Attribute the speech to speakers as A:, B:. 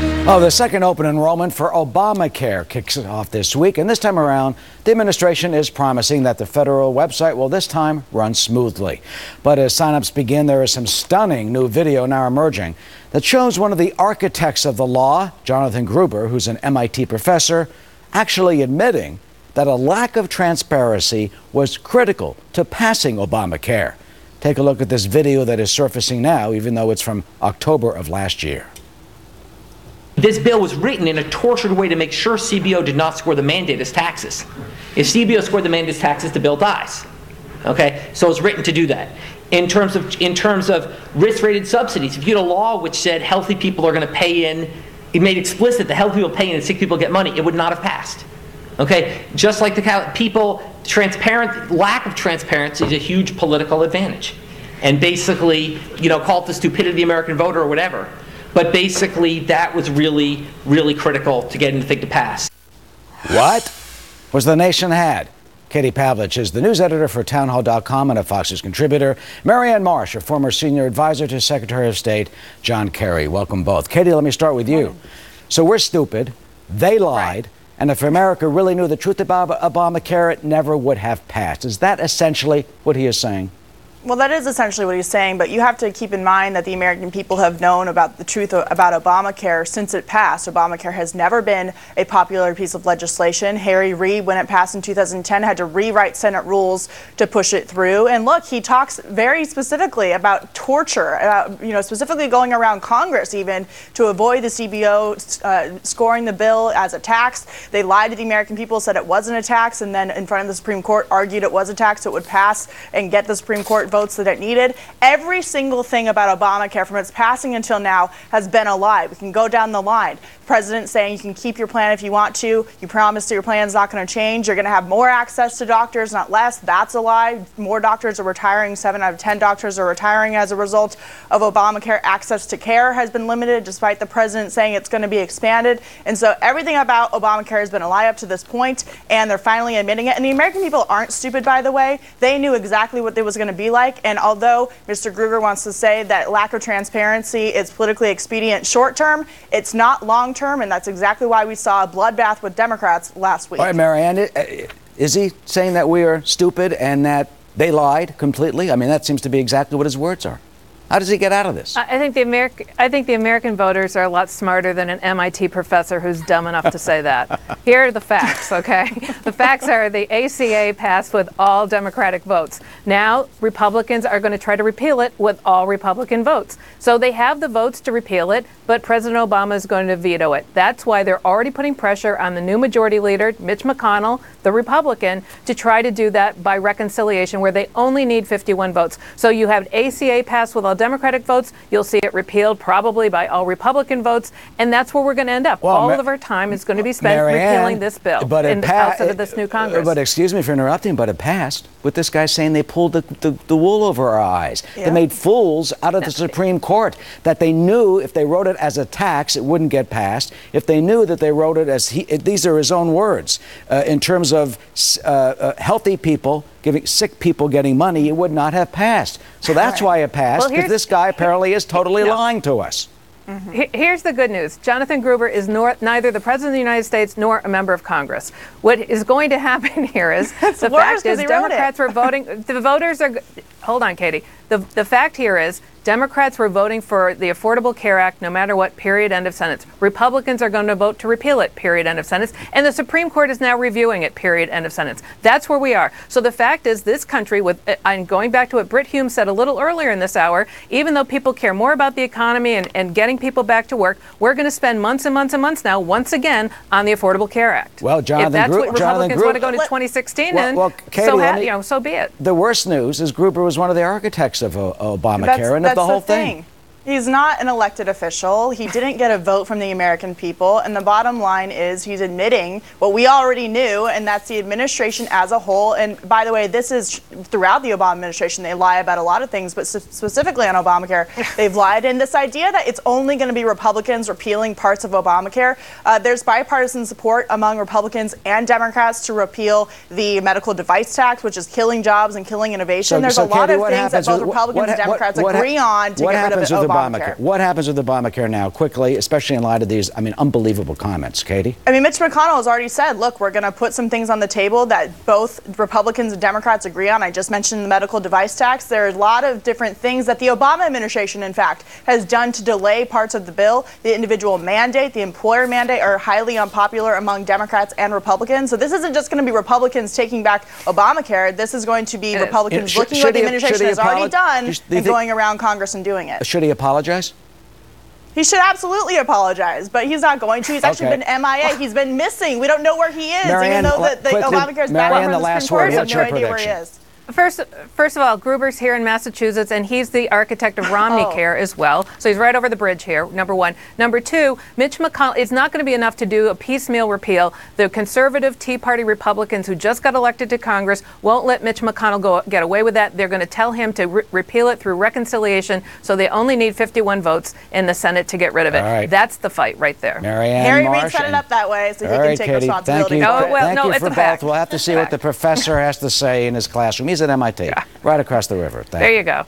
A: Oh, the second open enrollment for ObamaCare kicks off this week, and this time around, the administration is promising that the federal website will this time run smoothly. But as signups begin, there is some stunning new video now emerging that shows one of the architects of the law, Jonathan Gruber, who's an MIT professor, actually admitting that a lack of transparency was critical to passing Obamacare. Take a look at this video that is surfacing now, even though it's from October of last year.
B: This bill was written in a tortured way to make sure CBO did not score the mandate as taxes. If CBO scored the mandate as taxes, the bill dies. Okay, so it's written to do that. In terms of risk-rated subsidies, if you had a law which said healthy people are going to pay in, it made explicit that healthy people pay in and sick people get money, it would not have passed. Okay, just like lack of transparency is a huge political advantage, and basically, call it the stupidity of the American voter or whatever. But basically, that was really, really critical to getting the thing to pass.
A: What was the nation had? Katie Pavlich is the news editor for townhall.com and a Fox News contributor. Marianne Marsh, a former senior advisor to Secretary of State John Kerry. Welcome both. Katie, let me start with you. So we're stupid. They lied. Right. And if America really knew the truth about Obamacare, it never would have passed. Is that essentially what he is saying?
C: Well, that is essentially what he's saying, but you have to keep in mind that the American people have known about the truth about Obamacare since it passed. Obamacare has never been a popular piece of legislation. Harry Reid, when it passed in 2010, had to rewrite Senate rules to push it through. And look, he talks very specifically about torture, specifically going around Congress even to avoid the CBO scoring the bill as a tax. They lied to the American people, said it wasn't a tax, and then in front of the Supreme Court argued it was a tax, it would pass and get the Supreme Court votes that it needed. Every single thing about Obamacare from its passing until now has been a lie. We can go down the line. The president saying you can keep your plan if you want to. You promise that your plan is not going to change. You're going to have more access to doctors, not less. That's a lie. More doctors are retiring. 7 out of 10 doctors are retiring as a result of Obamacare. Access to care has been limited despite the president saying it's going to be expanded. And so everything about Obamacare has been a lie up to this point, and they're finally admitting it. And the American people aren't stupid, by the way. They knew exactly what it was going to be like. And although Mr. Gruber wants to say that lack of transparency is politically expedient short term, it's not long term, and that's exactly why we saw a bloodbath with Democrats last week.
A: All right, Marianne, is he saying that we are stupid and that they lied completely? I mean, that seems to be exactly what his words are. How does he get out of this?
D: I think the American voters are a lot smarter than an MIT professor who's dumb enough to say that. Here are the facts, okay? The facts are the ACA passed with all Democratic votes. Now, Republicans are going to try to repeal it with all Republican votes. So they have the votes to repeal it, but President Obama is going to veto it. That's why they're already putting pressure on the new majority leader, Mitch McConnell, the Republican, to try to do that by reconciliation, where they only need 51 votes. So you have ACA passed with all Democratic votes. You'll see it repealed probably by all Republican votes, and that's where we're going to end up. All of our time is going to be spent repealing this bill outside of this new Congress.
A: But excuse me for interrupting, but it passed with this guy saying they pulled the wool over our eyes. Yeah. They made fools out of the Supreme Court, that they knew if they wrote it as a tax, it wouldn't get passed. If they knew that they wrote it as, these are his own words, in terms of healthy people giving sick people getting money, it would not have passed. So that's why it passed, because this guy apparently is totally lying to us.
D: Mm-hmm. Here's the good news. Jonathan Gruber is neither the President of the United States nor a member of Congress. What is going to happen here is the fact is Democrats were voting. The voters are. Hold on, Katie. The fact here is Democrats were voting for the Affordable Care Act no matter what, period, end of sentence. Republicans are going to vote to repeal it, period, end of sentence. And the Supreme Court is now reviewing it, period, end of sentence. That's where we are. So the fact is this country, and going back to what Britt Hume said a little earlier in this hour, even though people care more about the economy and getting people back to work, we're going to spend months and months and months now, once again, on the Affordable Care Act.
A: Well,
D: if that's what Republicans want to go into 2016, Katie, so be it.
A: The worst news is Gruber was one of the architects of Obamacare and of the whole thing.
C: He's not an elected official. He didn't get a vote from the American people. And the bottom line is he's admitting what we already knew, and that's the administration as a whole. And by the way, this is throughout the Obama administration. They lie about a lot of things, but specifically on Obamacare, they've lied. And this idea that it's only going to be Republicans repealing parts of Obamacare, there's bipartisan support among Republicans and Democrats to repeal the medical device tax, which is killing jobs and killing innovation. There's a lot of things that both Republicans and Democrats agree on to get rid of Obamacare. Obamacare.
A: What happens with Obamacare now, quickly, especially in light of these, unbelievable comments? Katie?
C: Mitch McConnell has already said, look, we're going to put some things on the table that both Republicans and Democrats agree on. I just mentioned the medical device tax. There are a lot of different things that the Obama administration, in fact, has done to delay parts of the bill. The individual mandate, the employer mandate are highly unpopular among Democrats and Republicans. So this isn't just going to be Republicans taking back Obamacare. This is going to be Republicans looking at what the administration has already done and going around Congress and doing it.
A: Should he apologize?
C: He should absolutely apologize, but he's not going to. He's actually been MIA. He's been missing. We don't know where he is, even though the Obamacare's back on the Supreme Court. We have no idea where he is.
D: First of all, Gruber's here in Massachusetts, and he's the architect of Romney Care as well. So he's right over the bridge here, number one. Number two, Mitch McConnell, it's not going to be enough to do a piecemeal repeal. The conservative Tea Party Republicans who just got elected to Congress won't let Mitch McConnell get away with that. They're going to tell him to repeal it through reconciliation, so they only need 51 votes in the Senate to get rid of it.
A: Right.
D: That's the fight right there.
C: Harry Reid set it up that way, so he can take responsibility.
A: Thank you for both. We'll have to see what the professor has to say in his classroom. He's at MIT, right across the river.
D: There you go.